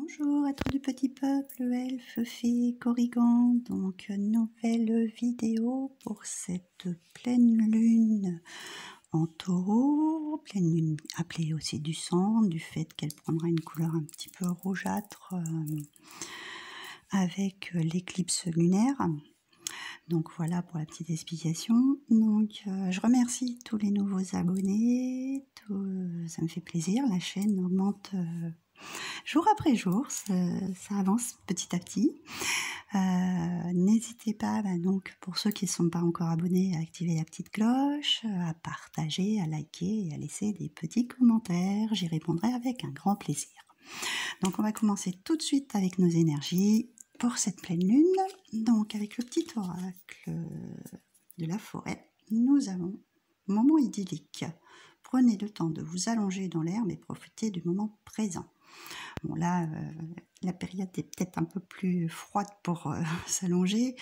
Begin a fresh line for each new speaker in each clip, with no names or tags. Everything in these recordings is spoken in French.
Bonjour à tous du petit peuple, elfes, fées, corrigans. Donc, nouvelle vidéo pour cette pleine lune en taureau. Pleine lune appelée aussi du sang, du fait qu'elle prendra une couleur un petit peu rougeâtre avec l'éclipse lunaire. Donc voilà pour la petite explication. Donc je remercie tous les nouveaux abonnés, ça me fait plaisir, la chaîne augmente jour après jour, ça avance petit à petit. N'hésitez pas, donc pour ceux qui ne sont pas encore abonnés, à activer la petite cloche, à partager, à liker et à laisser des petits commentaires, j'y répondrai avec un grand plaisir. Donc on va commencer tout de suite avec nos énergies pour cette pleine lune. Donc avec le petit oracle de la forêt, nous avons moment idyllique. Prenez le temps de vous allonger dans l'herbe et profitez du moment présent. Bon là, la période est peut-être un peu plus froide pour s'allonger,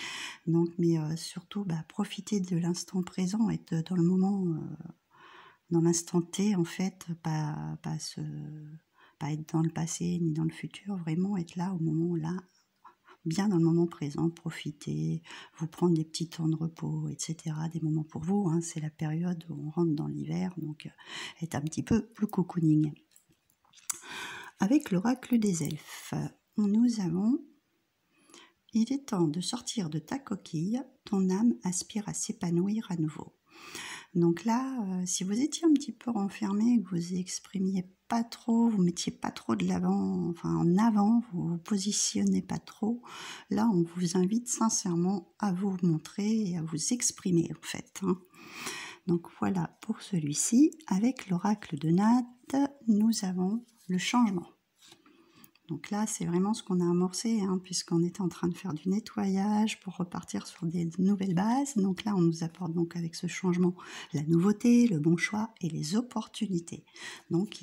donc mais surtout profitez de l'instant présent, être dans le moment, dans l'instant T en fait, pas être dans le passé ni dans le futur, vraiment être là au moment là, bien dans le moment présent, profiter, vous prendre des petits temps de repos, etc. Des moments pour vous, hein, c'est la période où on rentre dans l'hiver, donc être un petit peu plus cocooning. Avec l'oracle des elfes, nous avons « Il est temps de sortir de ta coquille, ton âme aspire à s'épanouir à nouveau ». Donc là, si vous étiez un petit peu renfermé, que vous exprimiez pas trop, vous mettiez pas trop de l'avant, enfin en avant, vous vous positionnez pas trop, là on vous invite sincèrement à vous montrer et à vous exprimer en fait. Hein. Donc voilà pour celui-ci. Avec l'oracle de Nat, nous avons le changement. Donc là, c'est vraiment ce qu'on a amorcé, hein, puisqu'on était en train de faire du nettoyage pour repartir sur des nouvelles bases. Donc là, on nous apporte donc avec ce changement la nouveauté, le bon choix et les opportunités. Donc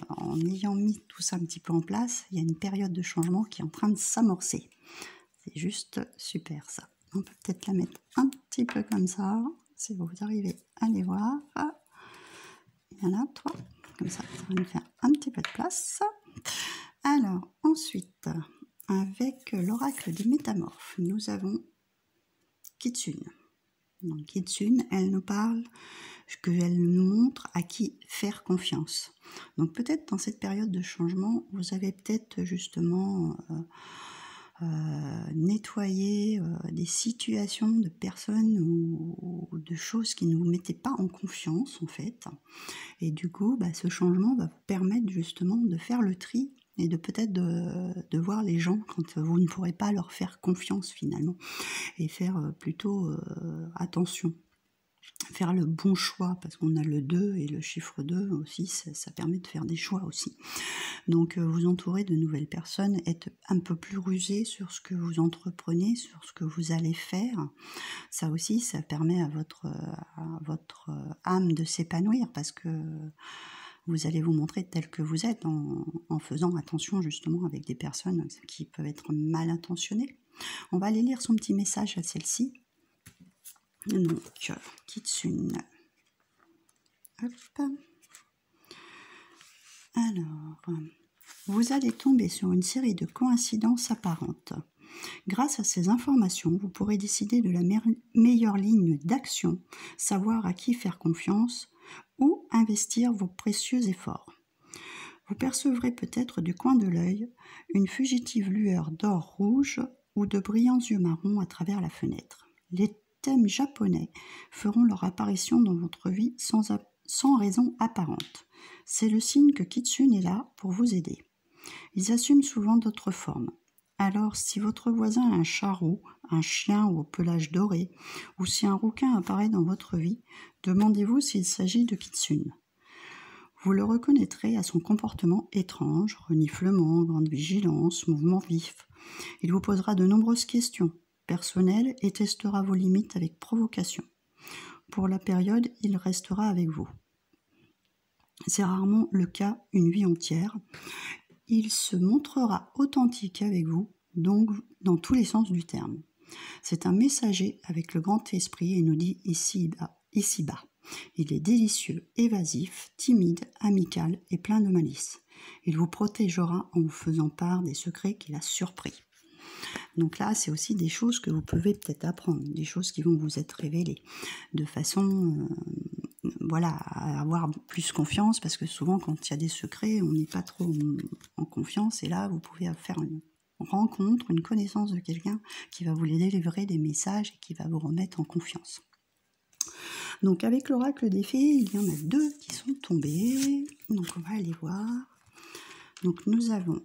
en ayant mis tout ça un petit peu en place, il y a une période de changement qui est en train de s'amorcer. C'est juste super ça. On peut peut-être la mettre un petit peu comme ça, si vous arrivez à les voir. Il y en a 3, comme ça va nous faire un petit peu de place. Alors, ensuite, avec l'oracle des métamorphes, nous avons Kitsune. Donc, Kitsune, elle nous parle, elle nous montre à qui faire confiance. Donc, peut-être dans cette période de changement, vous avez peut-être justement nettoyé des situations de personnes ou de choses qui ne vous mettaient pas en confiance, en fait. Et du coup, ce changement va vous permettre justement de faire le tri et de peut-être de voir les gens quand vous ne pourrez pas leur faire confiance finalement, et faire plutôt attention, faire le bon choix, parce qu'on a le 2 et le chiffre 2 aussi, ça permet de faire des choix aussi. Donc vous entourez de nouvelles personnes, être un peu plus rusé sur ce que vous entreprenez, sur ce que vous allez faire. Ça aussi, ça permet à votre âme de s'épanouir, parce que vous allez vous montrer tel que vous êtes en faisant attention justement avec des personnes qui peuvent être mal intentionnées. On va aller lire son petit message à celle-ci. Donc, Kitsune. Hop. Alors, vous allez tomber sur une série de coïncidences apparentes. Grâce à ces informations, vous pourrez décider de la meilleure ligne d'action, savoir à qui faire confiance ou investir vos précieux efforts. Vous percevrez peut-être du coin de l'œil une fugitive lueur d'or rouge ou de brillants yeux marrons à travers la fenêtre. Les thèmes japonais feront leur apparition dans votre vie sans raison apparente. C'est le signe que Kitsune est là pour vous aider. Ils assument souvent d'autres formes. Alors, si votre voisin a un charreau, un chien au pelage doré, ou si un rouquin apparaît dans votre vie, demandez-vous s'il s'agit de Kitsune. Vous le reconnaîtrez à son comportement étrange, reniflement, grande vigilance, mouvement vif. Il vous posera de nombreuses questions personnelles et testera vos limites avec provocation. Pour la période, il restera avec vous. C'est rarement le cas une vie entière. Il se montrera authentique avec vous, donc dans tous les sens du terme. C'est un messager avec le grand esprit et nous dit ici-bas. Il est délicieux, évasif, timide, amical et plein de malice. Il vous protégera en vous faisant part des secrets qu'il a surpris. Donc là, c'est aussi des choses que vous pouvez peut-être apprendre, des choses qui vont vous être révélées, de façon voilà, à avoir plus confiance, parce que souvent, quand il y a des secrets, on n'est pas trop en confiance, et là, vous pouvez faire une rencontre, une connaissance de quelqu'un qui va vous délivrer des messages et qui va vous remettre en confiance. Donc avec l'oracle des fées, il y en a 2 qui sont tombés, donc on va aller voir. Donc nous avons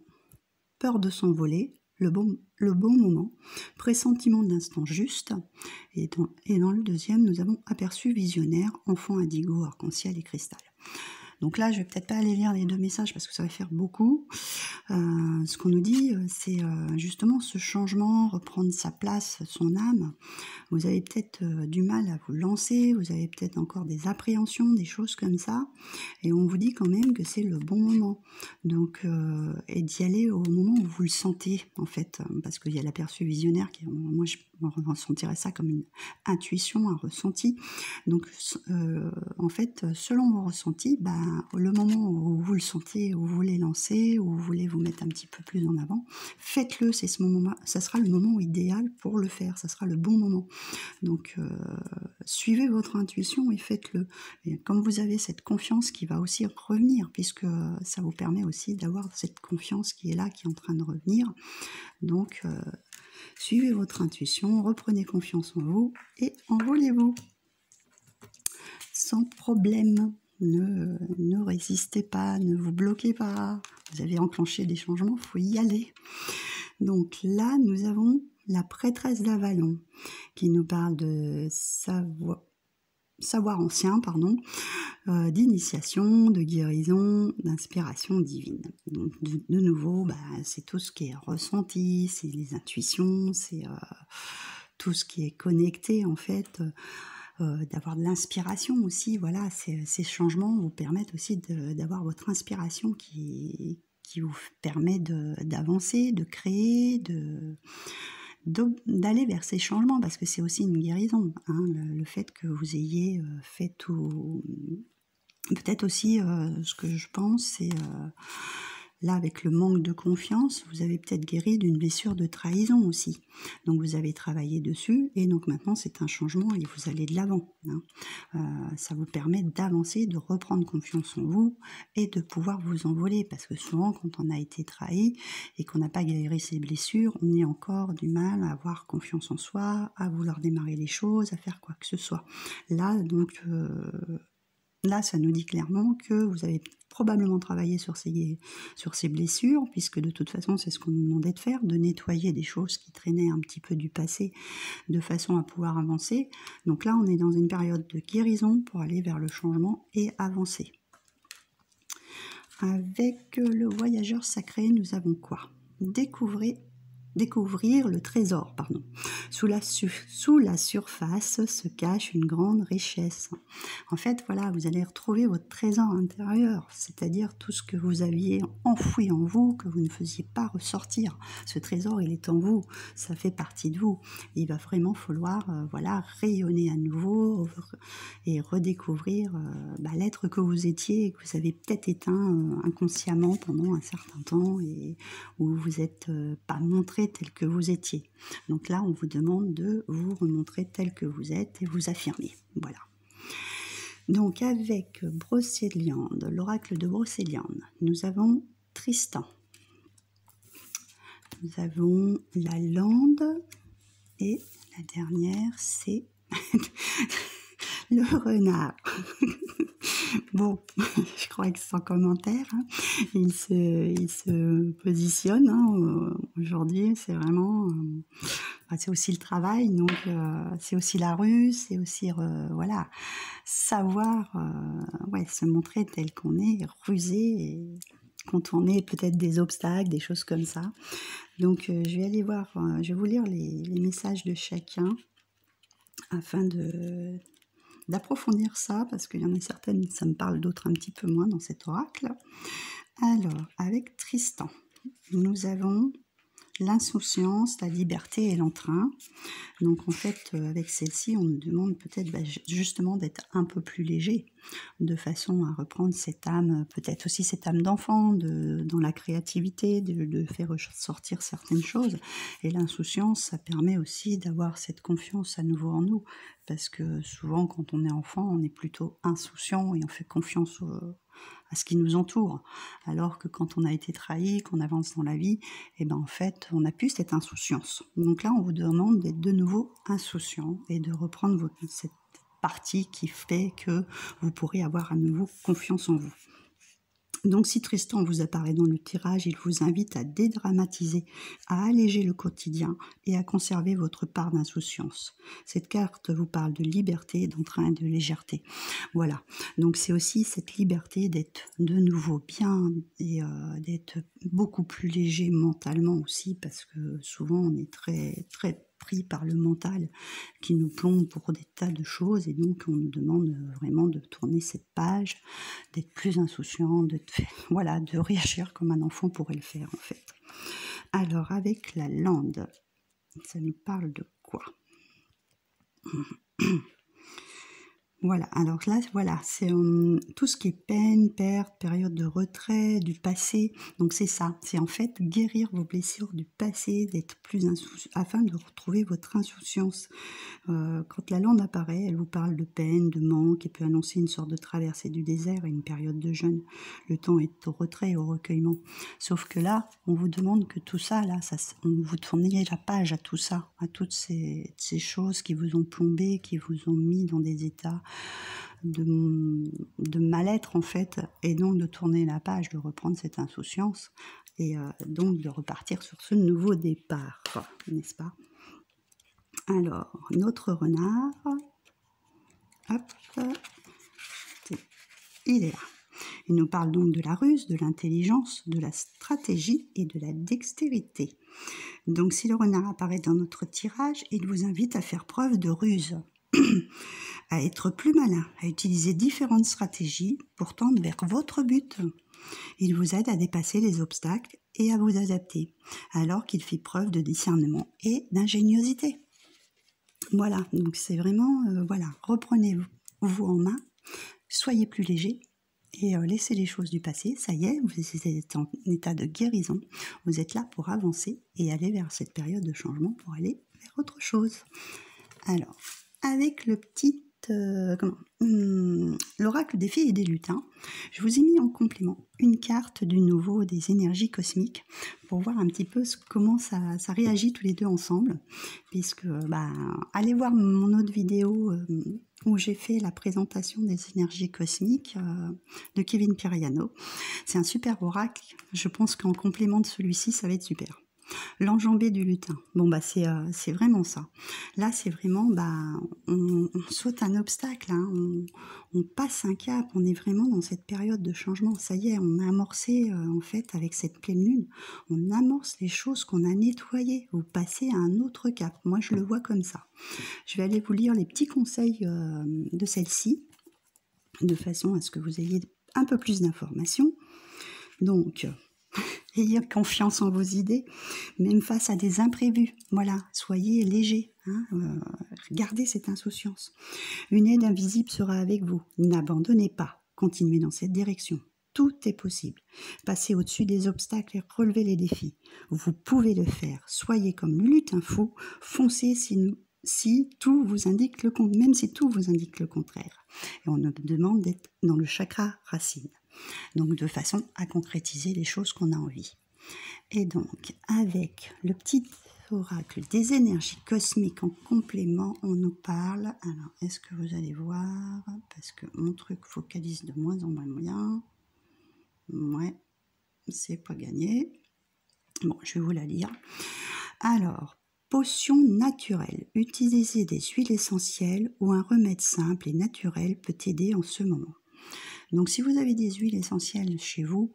peur de s'envoler, le bon moment, pressentiment d'instant juste, et dans le deuxième, nous avons aperçu visionnaire, enfant indigo, arc-en-ciel et cristal. Donc là, je vais peut-être pas aller lire les 2 messages parce que ça va faire beaucoup. Ce qu'on nous dit, c'est justement ce changement, reprendre sa place, son âme. Vous avez peut-être du mal à vous lancer, vous avez peut-être encore des appréhensions, des choses comme ça. Et on vous dit quand même que c'est le bon moment. Donc, et d'y aller au moment où vous le sentez, en fait. Parce qu'il y a l'aperçu visionnaire, moi je ressentirais ça comme une intuition, un ressenti. Donc, en fait, selon vos ressentis, le moment où vous le sentez, où vous voulez lancer, où vous voulez vous mettre un petit peu plus en avant, faites-le, c'est ce moment-là, ça sera le moment idéal pour le faire, ça sera le bon moment. Donc, suivez votre intuition et faites-le. Et comme vous avez cette confiance qui va aussi revenir, puisque ça vous permet aussi d'avoir cette confiance qui est là, qui est en train de revenir. Donc, suivez votre intuition, reprenez confiance en vous et envolez-vous. Sans problème. Ne résistez pas, ne vous bloquez pas. Vous avez enclenché des changements, il faut y aller. Donc là, nous avons la prêtresse d'Avalon qui nous parle de savoir ancien, d'initiation, de guérison, d'inspiration divine. Donc de nouveau, c'est tout ce qui est ressenti, c'est les intuitions, c'est tout ce qui est connecté en fait. D'avoir de l'inspiration aussi, voilà, ces changements vous permettent aussi d'avoir votre inspiration qui vous permet d'avancer, de créer, d'aller vers ces changements, parce que c'est aussi une guérison, hein, le fait que vous ayez fait tout. Peut-être aussi, ce que je pense, c'est là, avec le manque de confiance, vous avez peut-être guéri d'une blessure de trahison aussi. Donc vous avez travaillé dessus, et donc maintenant c'est un changement et vous allez de l'avant. Ça vous permet d'avancer, de reprendre confiance en vous et de pouvoir vous envoler. Parce que souvent, quand on a été trahi et qu'on n'a pas guéri ses blessures, on a encore du mal à avoir confiance en soi, à vouloir démarrer les choses, à faire quoi que ce soit. Là, donc... Là, ça nous dit clairement que vous avez probablement travaillé sur ces blessures, puisque de toute façon, c'est ce qu'on nous demandait de faire, de nettoyer des choses qui traînaient un petit peu du passé, de façon à pouvoir avancer. Donc là, on est dans une période de guérison pour aller vers le changement et avancer. Avec le voyageur sacré, nous avons quoi ? Découvrir le trésor, Sous la surface se cache une grande richesse. En fait, voilà, vous allez retrouver votre trésor intérieur, c'est-à-dire tout ce que vous aviez enfoui en vous, que vous ne faisiez pas ressortir. Ce trésor, il est en vous, ça fait partie de vous. Il va vraiment falloir, rayonner à nouveau et redécouvrir l'être que vous étiez et que vous avez peut-être éteint inconsciemment pendant un certain temps et où vous n'êtes pas montré tel que vous étiez. Donc là, on vous demande de vous remontrer tel que vous êtes et vous affirmer. Voilà. Donc avec Brocéliande, l'oracle de Brocéliande, nous avons Tristan. Nous avons la lande et la dernière, c'est le renard. Bon, je crois que sans commentaire, il se positionne aujourd'hui, c'est vraiment... c'est aussi le travail, donc c'est aussi la rue, c'est aussi savoir se montrer tel qu'on est, rusé et contourner peut-être des obstacles, des choses comme ça. Donc je vais aller voir, je vais vous lire les messages de chacun afin d'approfondir ça, parce qu'il y en a certaines, ça me parle, d'autres un petit peu moins dans cet oracle. Alors, avec Tristan, nous avons l'insouciance, la liberté et l'entrain. Donc en fait, avec celle-ci, on nous demande peut-être justement d'être un peu plus léger, de façon à reprendre cette âme, peut-être aussi cette âme d'enfant, dans la créativité, de faire ressortir certaines choses. Et l'insouciance, ça permet aussi d'avoir cette confiance à nouveau en nous, parce que souvent quand on est enfant, on est plutôt insouciant et on fait confiance à ce qui nous entoure. Alors que quand on a été trahi, qu'on avance dans la vie, et ben en fait, on n'a plus cette insouciance. Donc là, on vous demande d'être de nouveau insouciant et de reprendre cette partie qui fait que vous pourrez avoir à nouveau confiance en vous. Donc si Tristan vous apparaît dans le tirage, il vous invite à dédramatiser, à alléger le quotidien et à conserver votre part d'insouciance. Cette carte vous parle de liberté, d'entrain et de légèreté. Voilà, donc c'est aussi cette liberté d'être de nouveau bien et d'être beaucoup plus léger mentalement aussi, parce que souvent on est très très pris par le mental qui nous plombe pour des tas de choses, et donc on nous demande vraiment de tourner cette page, d'être plus insouciant, voilà, de réagir comme un enfant pourrait le faire en fait. Alors avec la lande, ça nous parle de quoi? Voilà, alors là, voilà, c'est tout ce qui est peine, perte, période de retrait, du passé. Donc c'est ça, c'est en fait guérir vos blessures du passé, d'être plus insouciant, afin de retrouver votre insouciance. Quand la lande apparaît, elle vous parle de peine, de manque, et peut annoncer une sorte de traversée du désert et une période de jeûne. Le temps est au retrait et au recueillement. Sauf que là, on vous demande que tout ça, là, vous tourniez la page à tout ça, à toutes ces choses qui vous ont plombé, qui vous ont mis dans des états de mal-être en fait, et donc de tourner la page, de reprendre cette insouciance, et donc de repartir sur ce nouveau départ, n'est-ce pas? Alors, notre renard, hop, il est là. Il nous parle donc de la ruse, de l'intelligence, de la stratégie et de la dextérité. Donc si le renard apparaît dans notre tirage, il vous invite à faire preuve de ruse, à être plus malin, à utiliser différentes stratégies pour tendre vers votre but. Il vous aide à dépasser les obstacles et à vous adapter, alors qu'il fait preuve de discernement et d'ingéniosité. Voilà, donc c'est vraiment, voilà, reprenez-vous en main, soyez plus léger et laissez les choses du passé. Ça y est, vous êtes en état de guérison, vous êtes là pour avancer et aller vers cette période de changement pour aller vers autre chose. Alors, avec le petit l'oracle des filles et des lutins, je vous ai mis en complément une carte du nouveau des énergies cosmiques pour voir un petit peu comment ça réagit tous les deux ensemble, puisque allez voir mon autre vidéo où j'ai fait la présentation des énergies cosmiques de Kevin Piriano. C'est un super oracle, je pense qu'en complément de celui-ci ça va être super. L'enjambée du lutin, bon c'est vraiment ça. Là c'est vraiment, on saute un obstacle, hein, on passe un cap, on est vraiment dans cette période de changement. Ça y est, on a amorcé en fait avec cette pleine lune, on amorce les choses qu'on a nettoyées, vous passez à un autre cap. Moi je le vois comme ça. Je vais aller vous lire les petits conseils de celle-ci, de façon à ce que vous ayez un peu plus d'informations. Donc, ayez confiance en vos idées, même face à des imprévus. Voilà, soyez léger, hein, gardez cette insouciance. Une aide invisible sera avec vous. N'abandonnez pas, continuez dans cette direction. Tout est possible. Passez au-dessus des obstacles et relevez les défis. Vous pouvez le faire. Soyez comme le lutin fou, foncez si tout vous indique même si tout vous indique le contraire. Et on nous demande d'être dans le chakra racine. Donc de façon à concrétiser les choses qu'on a envie. Et donc avec le petit oracle des énergies cosmiques en complément, on nous parle. Alors est-ce que vous allez voir, parce que mon truc focalise de moins en moins bien. Ouais, c'est pas gagné. Bon, je vais vous la lire. Alors, potion naturelle. Utilisez des huiles essentielles ou un remède simple et naturel peut aider en ce moment. Donc si vous avez des huiles essentielles chez vous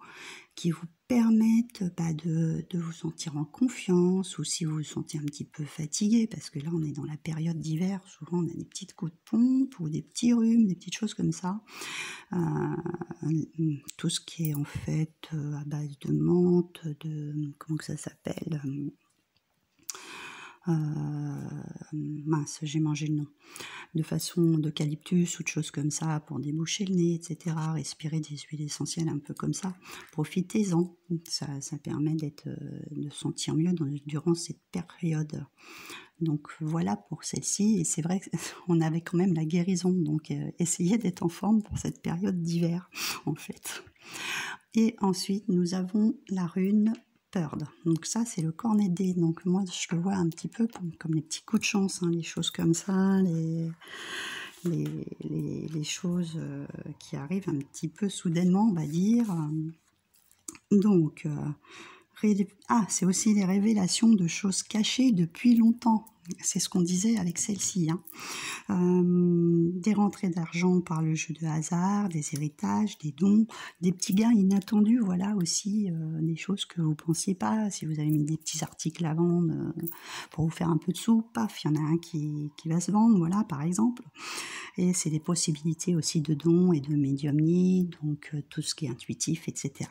qui vous permettent de vous sentir en confiance, ou si vous vous sentez un petit peu fatigué, parce que là on est dans la période d'hiver, souvent on a des petites coups de pompe ou des petits rhumes, des petites choses comme ça. Tout ce qui est en fait à base de menthe, comment que ça s'appelle, mince, j'ai mangé le nom, de façon d'eucalyptus ou de choses comme ça pour déboucher le nez, etc. Respirer des huiles essentielles un peu comme ça. Profitez-en, ça permet de se sentir mieux durant cette période. Donc voilà pour celle-ci, et c'est vrai qu'on avait quand même la guérison, donc essayez d'être en forme pour cette période d'hiver en fait. Et ensuite nous avons la rune Pearl. Donc ça c'est le cornet de dés, donc moi je le vois un petit peu comme les petits coups de chance, hein, les choses comme ça, les choses qui arrivent un petit peu soudainement, on va dire. Donc c'est aussi les révélations de choses cachées depuis longtemps. C'est ce qu'on disait avec celle-ci. Hein. Des rentrées d'argent par le jeu de hasard, des héritages, des dons, des petits gains inattendus, voilà aussi des choses que vous ne pensiez pas. Si vous avez mis des petits articles à vendre pour vous faire un peu de sous, paf, il y en a un qui va se vendre, voilà, par exemple. Et c'est des possibilités aussi de dons et de médiumnie, donc tout ce qui est intuitif, etc.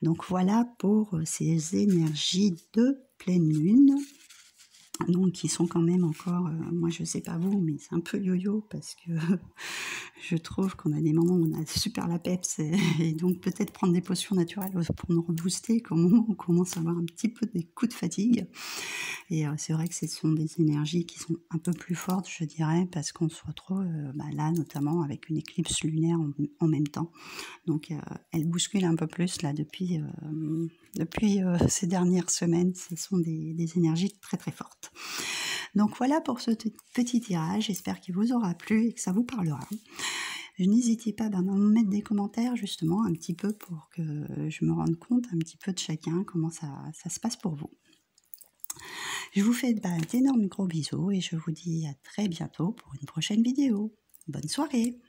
Donc voilà pour ces énergies de pleine lune. Donc qui sont quand même encore, moi je sais pas vous, mais c'est un peu yo-yo parce que je trouve qu'on a des moments où on a super la peps et donc peut-être prendre des potions naturelles pour nous rebooster au moment où on commence à avoir un petit peu des coups de fatigue. Et c'est vrai que ce sont des énergies qui sont un peu plus fortes, je dirais, parce qu'on se retrouve là notamment avec une éclipse lunaire en même temps. Donc elle bouscule un peu plus là depuis ces dernières semaines. Ce sont des énergies très très fortes. Donc voilà pour ce petit tirage, j'espère qu'il vous aura plu et que ça vous parlera. N'hésitez pas à me mettre des commentaires justement un petit peu pour que je me rende compte un petit peu de chacun, comment ça se passe pour vous. Je vous fais d'énormes gros bisous et je vous dis à très bientôt pour une prochaine vidéo. Bonne soirée!